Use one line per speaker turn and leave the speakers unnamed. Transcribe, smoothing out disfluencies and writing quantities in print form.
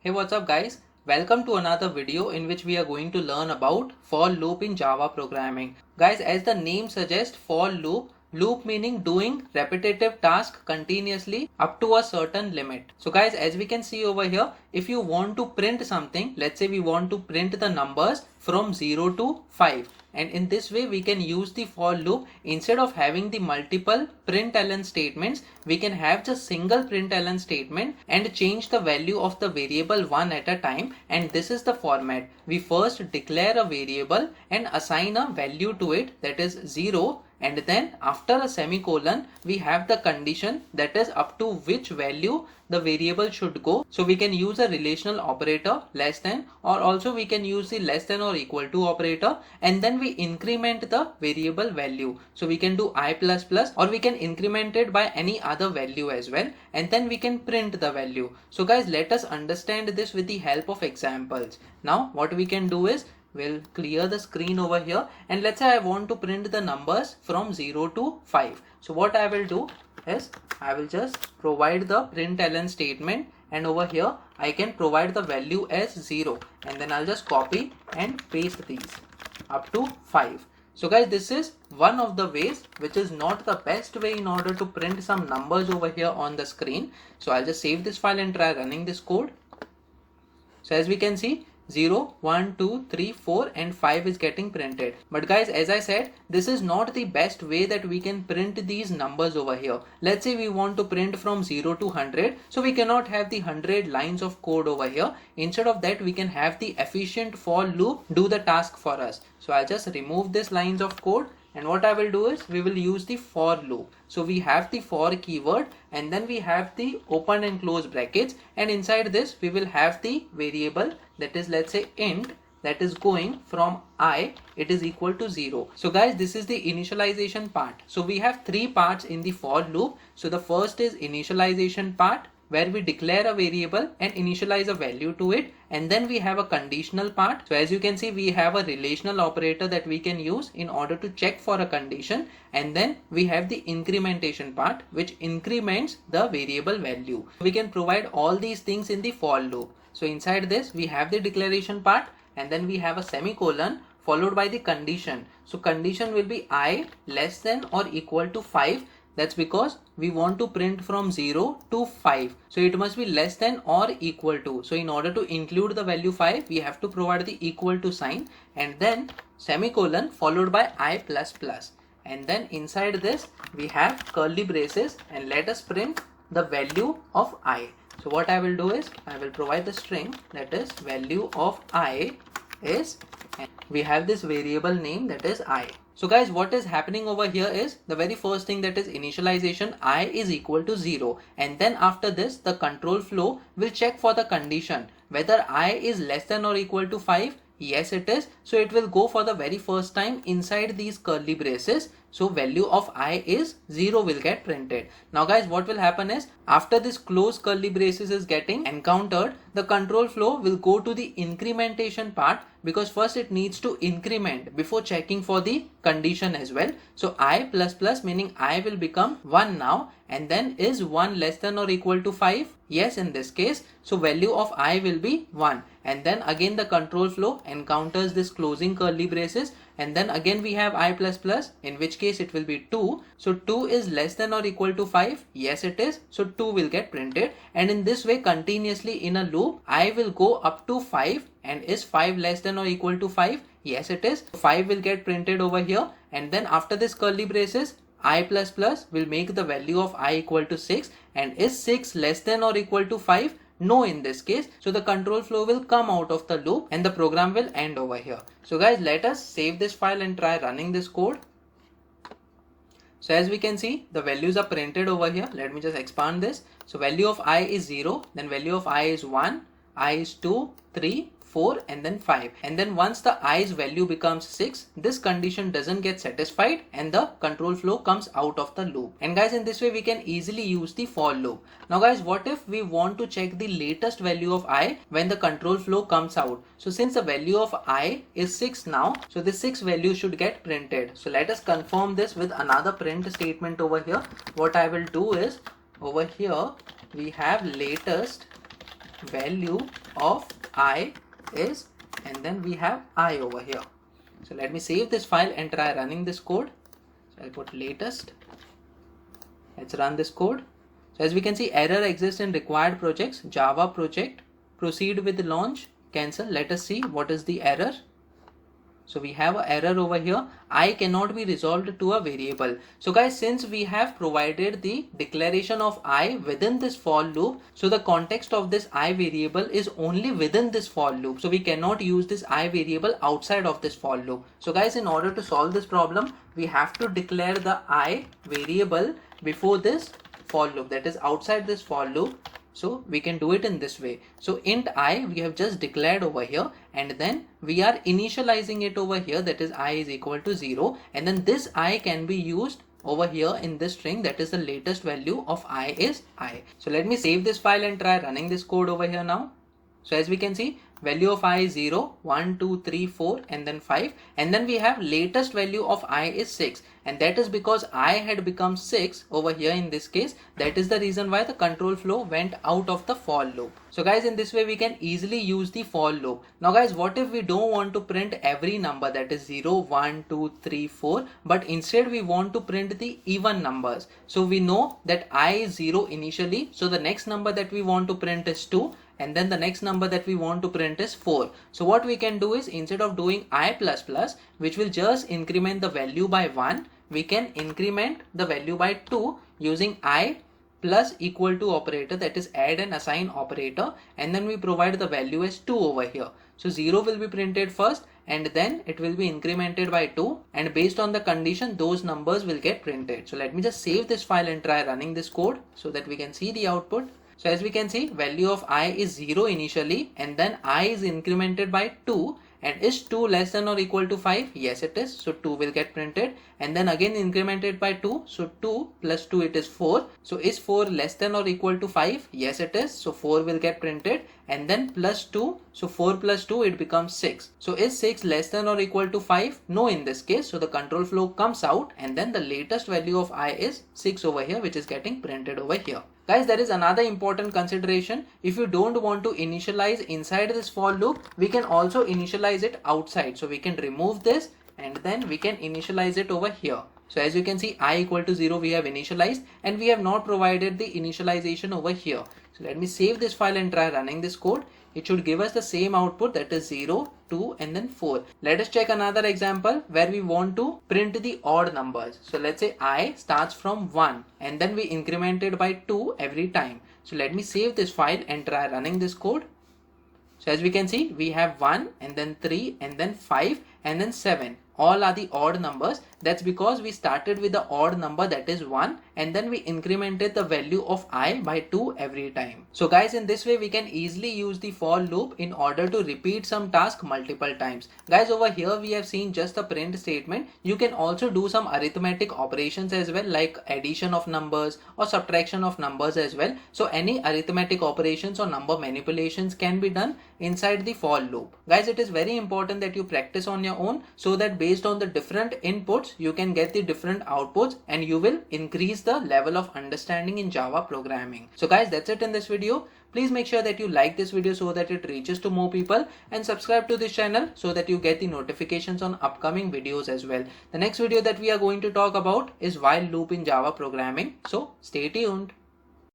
Hey, what's up guys? Welcome to another video in which we are going to learn about for loop in Java programming. Guys, as the name suggests, for loop meaning doing repetitive task continuously up to a certain limit. So guys, as we can see over here, if you want to print something, let's say we want to print the numbers from 0 to 5. And in this way we can use the for loop. Instead of having the multiple println statements, we can have just single println statement and change the value of the variable one at a time. And this is the format. We first declare a variable and assign a value to it, that is 0, and then after a semicolon we have the condition, that is up to which value the variable should go. So we can use a relational operator less than, or also we can use the less than or equal to operator, and then we increment the variable value. So we can do I plus plus, or we can increment it by any other value as well, and then we can print the value. So guys, let us understand this with the help of examples. Now what we can do is, we'll clear the screen over here, and let's say I want to print the numbers from 0 to 5. So what I will do is, I will just provide the println statement, and over here I can provide the value as 0, and then I'll just copy and paste these up to 5. So guys, this is one of the ways, which is not the best way in order to print some numbers over here on the screen. So I'll just save this file and try running this code. So as we can see, 0, 1, 2, 3, 4 and 5 is getting printed. But guys, as I said, this is not the best way that we can print these numbers over here. Let's say we want to print from 0 to 100. So we cannot have the 100 lines of code over here. Instead of that, we can have the efficient for loop do the task for us. So I'll just remove this lines of code. And what I will do is, we will use the for loop. So we have the for keyword, and then we have the open and close brackets, and inside this we will have the variable, that is, let's say int, that is going from I, it is equal to 0. So guys, this is the initialization part. So we have three parts in the for loop. So the first is initialization part, where we declare a variable and initialize a value to it, and then we have a conditional part. So as you can see, we have a relational operator that we can use in order to check for a condition, and then we have the incrementation part, which increments the variable value. We can provide all these things in the for loop. So inside this we have the declaration part, and then we have a semicolon followed by the condition. So condition will be I less than or equal to 5. That's because we want to print from 0 to 5. So it must be less than or equal to. So in order to include the value 5, we have to provide the equal to sign, and then semicolon followed by I plus plus. And then inside this we have curly braces, and let us print the value of I. So what I will do is, I will provide the string, that is value of I is, and we have this variable name, that is I. So guys, what is happening over here is, the very first thing, that is initialization, I is equal to 0, and then after this the control flow will check for the condition whether I is less than or equal to 5. Yes, it is. So it will go for the very first time inside these curly braces. So value of I is 0 will get printed. Now guys, what will happen is, after this close curly braces is getting encountered, the control flow will go to the incrementation part, because first it needs to increment before checking for the condition as well. So I plus plus, meaning I will become 1 now, and then is 1 less than or equal to 5? Yes, in this case. So value of I will be 1, and then again the control flow encounters this closing curly braces, and then again we have I plus plus, in which case it will be 2. So 2 is less than or equal to 5? Yes, it is. So 2 will get printed, and in this way continuously in a loop I will go up to 5. And is 5 less than or equal to 5? Yes, it is. 5 will get printed over here, and then after this curly braces, I plus plus will make the value of I equal to 6, and is 6 less than or equal to 5? No, in this case. So the control flow will come out of the loop and the program will end over here. So guys, let us save this file and try running this code. So as we can see, the values are printed over here. Let me just expand this. So value of I is 0, then value of I is 1, I is 2, 3, 4 and then 5, and then once the I's value becomes 6, this condition doesn't get satisfied and the control flow comes out of the loop. And guys, in this way we can easily use the for loop. Now guys, what if we want to check the latest value of I when the control flow comes out? So since the value of I is 6 now, so the 6 value should get printed. So let us confirm this with another print statement over here. What I will do is, over here we have latest value of I is, and then we have I over here. So let me save this file and try running this code. So I'll put latest. Let's run this code. So as we can see, error exists in required projects, Java project, proceed with launch, cancel. Let us see what is the error. So we have an error over here, I cannot be resolved to a variable. So guys, since we have provided the declaration of I within this for loop, so the context of this I variable is only within this for loop. So we cannot use this I variable outside of this for loop. So guys, in order to solve this problem, we have to declare the I variable before this for loop, that is outside this for loop. So we can do it in this way. So int I we have just declared over here, and then we are initializing it over here, that is I is equal to 0, and then this I can be used over here in this string, that is the latest value of I is I. So let me save this file and try running this code over here now. So as we can see, value of I is 0, 1, 2, 3, 4 and then 5, and then we have latest value of I is 6, and that is because I had become 6 over here in this case. That is the reason why the control flow went out of the for loop. So guys, in this way we can easily use the for loop. Now guys, what if we don't want to print every number, that is 0, 1, 2, 3, 4, but instead we want to print the even numbers. So we know that I is 0 initially, so the next number that we want to print is 2, and then the next number that we want to print is 4. So what we can do is, instead of doing I++, which will just increment the value by 1, we can increment the value by 2 using I plus equal to operator, that is add and assign operator, and then we provide the value as 2 over here. So 0 will be printed first, and then it will be incremented by 2, and based on the condition those numbers will get printed. So let me just save this file and try running this code so that we can see the output. So as we can see, value of I is 0 initially, and then I is incremented by 2, and is 2 less than or equal to 5? Yes it is, so 2 will get printed, and then again incremented by 2, so 2 plus 2 it is 4. So is 4 less than or equal to 5? Yes it is, so 4 will get printed, and then plus 2, so 4 plus 2 it becomes 6. So is 6 less than or equal to 5? No in this case, so the control flow comes out, and then the latest value of I is 6 over here, which is getting printed over here. Guys, there is another important consideration. If you don't want to initialize inside this for loop, we can also initialize it outside. So we can remove this, and then we can initialize it over here. So as you can see, I equal to 0 we have initialized, and we have not provided the initialization over here. So let me save this file and try running this code. It should give us the same output, that is 0, 2 and then 4. Let us check another example where we want to print the odd numbers. So let's say I starts from 1, and then we increment it by 2 every time. So let me save this file and try running this code. So as we can see, we have 1 and then 3 and then 5 and then 7. All are the odd numbers. That's because we started with the odd number, that is 1, and then we incremented the value of I by 2 every time. So guys, in this way we can easily use the for loop in order to repeat some task multiple times. Guys, over here we have seen just the print statement. You can also do some arithmetic operations as well, like addition of numbers or subtraction of numbers as well. So any arithmetic operations or number manipulations can be done inside the for loop. Guys, it is very important that you practice on your own, so that based on the different inputs you can get the different outputs, and you will increase the level of understanding in Java programming. So guys, that's it in this video. Please make sure that you like this video so that it reaches to more people, and subscribe to this channel so that you get the notifications on upcoming videos as well. The next video that we are going to talk about is while loop in Java programming. So stay tuned.